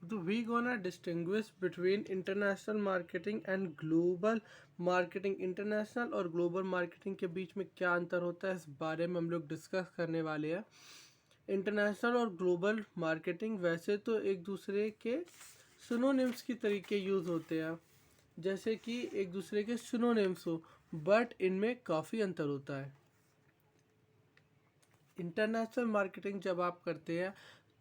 तो we gonna distinguish between international marketing and global marketing. International और global marketing के बीच में क्या अंतर होता है, इस बारे में हम लोग डिस्कस करने वाले हैं। इंटरनेशनल और ग्लोबल मार्केटिंग वैसे तो एक दूसरे के सिनोनिम्स की तरीके यूज़ होते हैं, जैसे कि एक दूसरे के सिनोनिम्स हो, बट इनमें काफ़ी अंतर होता है। इंटरनेशनल मार्केटिंग जब आप करते हैं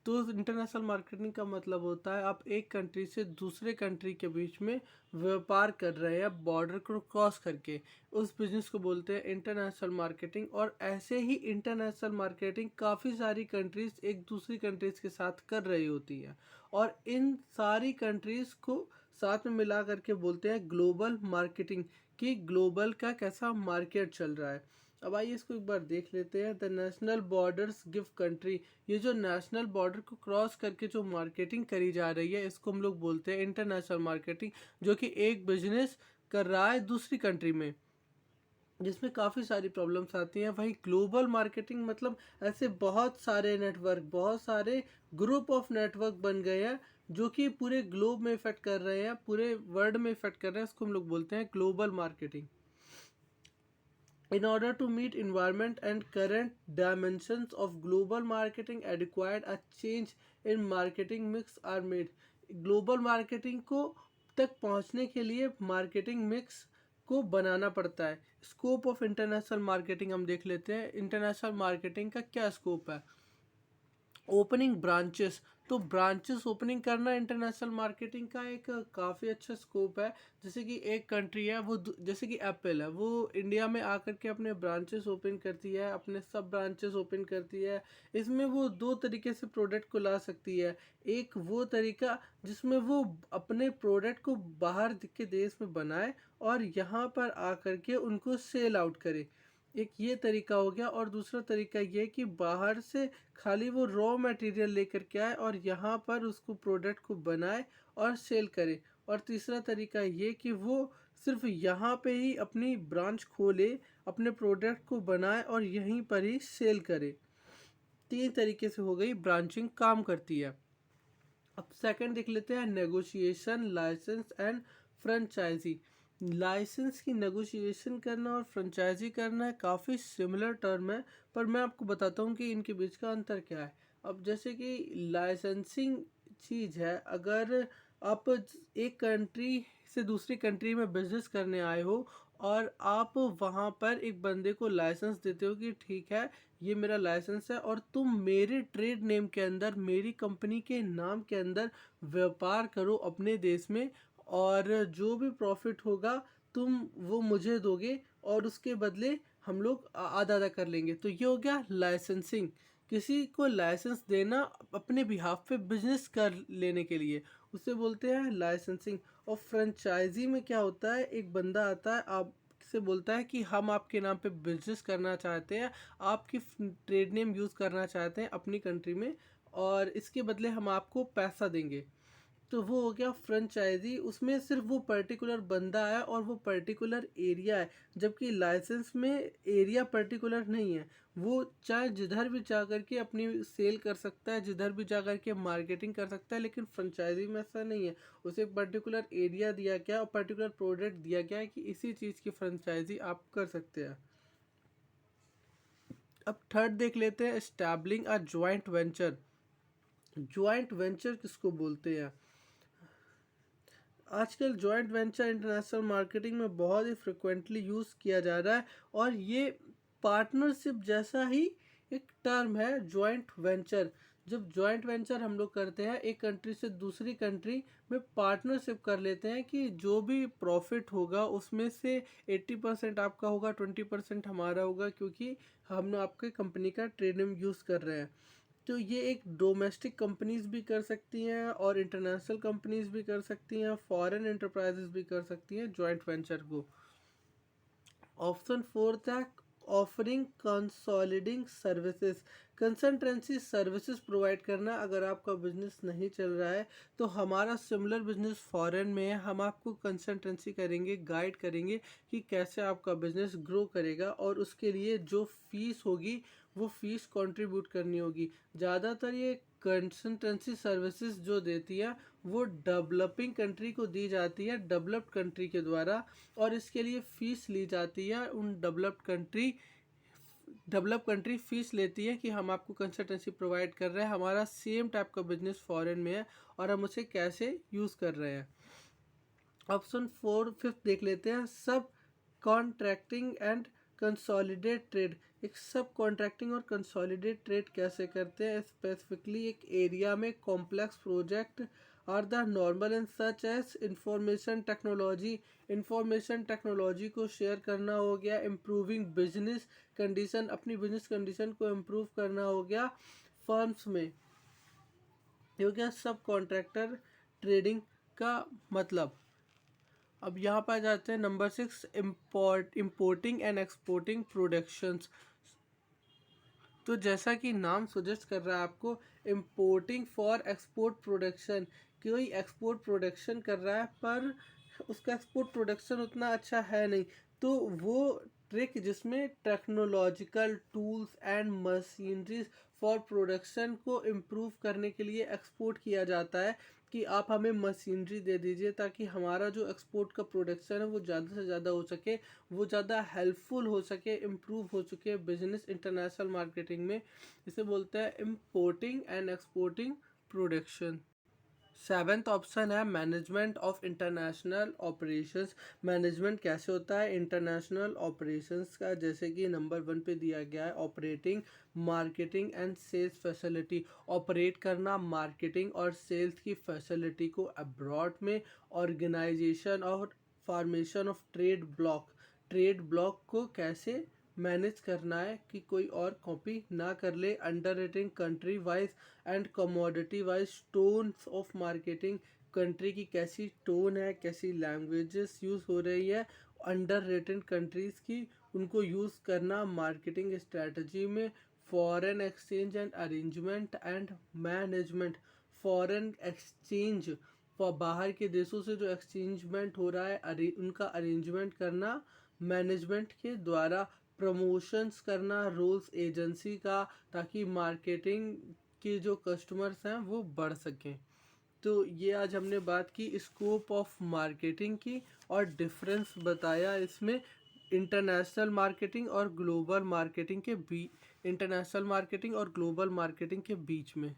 तो इंटरनेशनल मार्केटिंग का मतलब होता है आप एक कंट्री से दूसरे कंट्री के बीच में व्यापार कर रहे हैं, बॉर्डर को क्रॉस करके। उस बिजनेस को बोलते हैं इंटरनेशनल मार्केटिंग। और ऐसे ही इंटरनेशनल मार्केटिंग काफ़ी सारी कंट्रीज एक दूसरी कंट्रीज के साथ कर रही होती है, और इन सारी कंट्रीज को साथ में मिला करके बोलते हैं ग्लोबल मार्केटिंग, कि ग्लोबल का कैसा मार्केट चल रहा है। अब आइए इसको एक बार देख लेते हैं। The national borders give country, ये जो नेशनल बॉर्डर को क्रॉस करके जो मार्केटिंग करी जा रही है इसको हम लोग बोलते हैं इंटरनेशनल मार्केटिंग, जो कि एक बिजनेस कर रहा है दूसरी कंट्री में, जिसमें काफ़ी सारी प्रॉब्लम्स आती हैं। वहीं ग्लोबल मार्केटिंग मतलब ऐसे बहुत सारे नेटवर्क, बहुत सारे ग्रुप ऑफ नेटवर्क बन गए हैं जो कि पूरे ग्लोब में इफेक्ट कर रहे हैं, पूरे वर्ल्ड में इफेक्ट कर रहे हैं। इसको हम लोग बोलते हैं global marketing. In order to meet environment and current dimensions of global marketing required a change in marketing mix are made। Global marketing को तक पहुंचने के लिए मार्केटिंग मिक्स को बनाना पड़ता है। स्कोप ऑफ इंटरनेशनल मार्केटिंग हम देख लेते हैं। इंटरनेशनल मार्केटिंग का क्या स्कोप है। ओपनिंग ब्रांचेस, तो ब्रांचेस ओपनिंग करना इंटरनेशनल मार्केटिंग का एक काफ़ी अच्छा स्कोप है। जैसे कि एक कंट्री है वो जैसे कि एप्पल है, वो इंडिया में आकर के अपने ब्रांचेस ओपन करती है, अपने सब ब्रांचेस ओपन करती है। इसमें वो दो तरीके से प्रोडक्ट को ला सकती है। एक वो तरीका जिसमें वो अपने प्रोडक्ट को बाहर के देश में बनाए और यहाँ पर आकर के उनको सेल आउट करे, एक ये तरीका हो गया। और दूसरा तरीका ये कि बाहर से खाली वो रॉ मटेरियल लेकर के आए और यहाँ पर उसको प्रोडक्ट को बनाए और सेल करे। और तीसरा तरीका ये कि वो सिर्फ यहाँ पे ही अपनी ब्रांच खोले, अपने प्रोडक्ट को बनाए और यहीं पर ही सेल करे। तीन तरीके से हो गई ब्रांचिंग काम करती है। अब सेकंड देख लेते हैं, negotiation, licence and franchisee. Licence की नेगोशिएशन करना और फ्रेंचाइजी करना है, काफ़ी सिमिलर टर्म है, पर मैं आपको बताता हूँ कि इनके बीच का अंतर क्या है। अब जैसे कि लाइसेंसिंग चीज़ है, अगर आप एक कंट्री से दूसरी कंट्री में बिजनेस करने आए हो और आप वहाँ पर एक बंदे को लाइसेंस देते हो कि ठीक है ये मेरा लाइसेंस है और तुम मेरे ट्रेड नेम के अंदर, मेरी कंपनी के नाम के अंदर व्यापार करो अपने देश में, और जो भी प्रॉफिट होगा तुम वो मुझे दोगे और उसके बदले हम लोग आधा आधा कर लेंगे। तो ये हो गया लाइसेंसिंग, किसी को लाइसेंस देना अपने बिहाफ पे बिजनेस कर लेने के लिए, उसे बोलते हैं लाइसेंसिंग। और फ्रेंचाइजी में क्या होता है, एक बंदा आता है आप से बोलता है कि हम आपके नाम पे बिजनेस करना चाहते हैं, आपकी ट्रेड नेम यूज़ करना चाहते हैं अपनी कंट्री में, और इसके बदले हम आपको पैसा देंगे। तो वो हो गया फ्रेंचाइजी, उसमें सिर्फ वो पर्टिकुलर बंदा है और वो पर्टिकुलर एरिया है। जबकि लाइसेंस में एरिया पर्टिकुलर नहीं है, वो चाहे जिधर भी जा कर के अपनी सेल कर सकता है, जिधर भी जा कर के मार्केटिंग कर सकता है। लेकिन फ्रेंचाइजी में ऐसा नहीं है, उसे एक पर्टिकुलर एरिया दिया गया और पर्टिकुलर प्रोडक्ट दिया गया है कि इसी चीज़ की फ्रेंचाइजी आप कर सकते हैं। अब थर्ड देख लेते हैं, establishing a joint venture. Joint venture किसको बोलते हैं। आजकल जॉइंट वेंचर इंटरनेशनल मार्केटिंग में बहुत ही फ्रिक्वेंटली यूज़ किया जा रहा है, और ये पार्टनरशिप जैसा ही एक टर्म है जॉइंट वेंचर। जब जॉइंट वेंचर हम लोग करते हैं, एक कंट्री से दूसरी कंट्री में पार्टनरशिप कर लेते हैं कि जो भी प्रॉफिट होगा उसमें से 80% आपका होगा, 20% हमारा होगा, क्योंकि हम आपके कंपनी का ट्रेड नेम यूज़ कर रहे हैं। तो ये एक डोमेस्टिक कंपनीज भी कर सकती हैं और इंटरनेशनल कंपनीज भी कर सकती हैं, फॉरेन एंटरप्राइजेज भी कर सकती हैं जॉइंट वेंचर को। ऑप्शन फोर्थ है, offering consulting services. Consultancy services provide करना। अगर आपका बिजनेस नहीं चल रहा है तो हमारा सिमिलर बिजनेस फॉरेन में है, हम आपको कंसल्टेंसी करेंगे, गाइड करेंगे कि कैसे आपका बिजनेस ग्रो करेगा, और उसके लिए जो फीस होगी वो फ़ीस कंट्रीब्यूट करनी होगी। ज़्यादातर ये कंसल्टेंसी सर्विसेज जो देती है वो डेवलपिंग कंट्री को दी जाती है डेवलप्ड कंट्री के द्वारा, और इसके लिए फ़ीस ली जाती है। उन डेवलप कंट्री फ़ीस लेती है कि हम आपको कंसल्टेंसी प्रोवाइड कर रहे हैं, हमारा सेम टाइप का बिजनेस फॉरेन में है और हम उसे कैसे यूज़ कर रहे हैं। ऑप्शन 4 फिफ्थ देख लेते हैं, सब कॉन्ट्रैक्टिंग एंड कंसोलिडेट ट्रेड। एक सब कॉन्ट्रैक्टिंग और कंसोलिडेट ट्रेड कैसे करते हैं? स्पेसिफिकली एक एरिया में complex project are the normal in such as information technology को शेयर करना हो गया, इम्प्रूविंग बिजनेस कंडीशन, अपनी बिजनेस कंडीशन को इम्प्रूव करना हो गया फर्म्स में। ये हो गया सब कॉन्ट्रैक्टर ट्रेडिंग का मतलब। अब यहाँ पर जाते हैं number 6, importing and exporting productions. तो जैसा कि नाम सजेस्ट कर रहा है आपको, इम्पोर्टिंग फॉर एक्सपोर्ट प्रोडक्शन, कोई एक्सपोर्ट प्रोडक्शन कर रहा है पर उसका एक्सपोर्ट प्रोडक्शन उतना अच्छा है नहीं, तो वो ट्रिक जिसमें technological tools and machineries for production को इम्प्रूव करने के लिए एक्सपोर्ट किया जाता है कि आप हमें मशीनरी दे दीजिए ताकि हमारा जो एक्सपोर्ट का प्रोडक्शन है वो ज़्यादा से ज़्यादा हो सके, वो ज़्यादा हेल्पफुल हो सके, इम्प्रूव हो चुके बिजनेस इंटरनेशनल मार्केटिंग में। इसे बोलते हैं importing and exporting production. Seventh option है management of international operations. Management कैसे होता है इंटरनेशनल ऑपरेशंस का? जैसे कि नंबर 1 पे दिया गया है, operating marketing and sales facility. Operate करना मार्केटिंग और सेल्स की फैसिलिटी को अब्रॉड में। ऑर्गेनाइजेशन और फॉर्मेशन ऑफ ट्रेड ब्लॉक को कैसे मैनेज करना है कि कोई और कॉपी ना कर ले। Under rating country wise and commodity wise tones of marketing, country की कैसी टोन है, कैसी लैंग्वेजेस यूज़ हो रही है अंडर रेटेड कंट्रीज़ की, उनको यूज़ करना मार्केटिंग स्ट्रेटजी में। Foreign exchange and arrangement and management. Foreign exchange, बाहर के देशों से जो एक्सचेंजमेंट हो रहा है उनका अरेंजमेंट करना मैनेजमेंट के द्वारा। प्रमोशंस करना रोल्स एजेंसी का, ताकि मार्केटिंग के जो कस्टमर्स हैं वो बढ़ सकें। तो ये आज हमने बात की स्कोप ऑफ मार्केटिंग की और डिफरेंस बताया इसमें इंटरनेशनल मार्केटिंग और ग्लोबल मार्केटिंग के इंटरनेशनल मार्केटिंग और ग्लोबल मार्केटिंग के बीच में।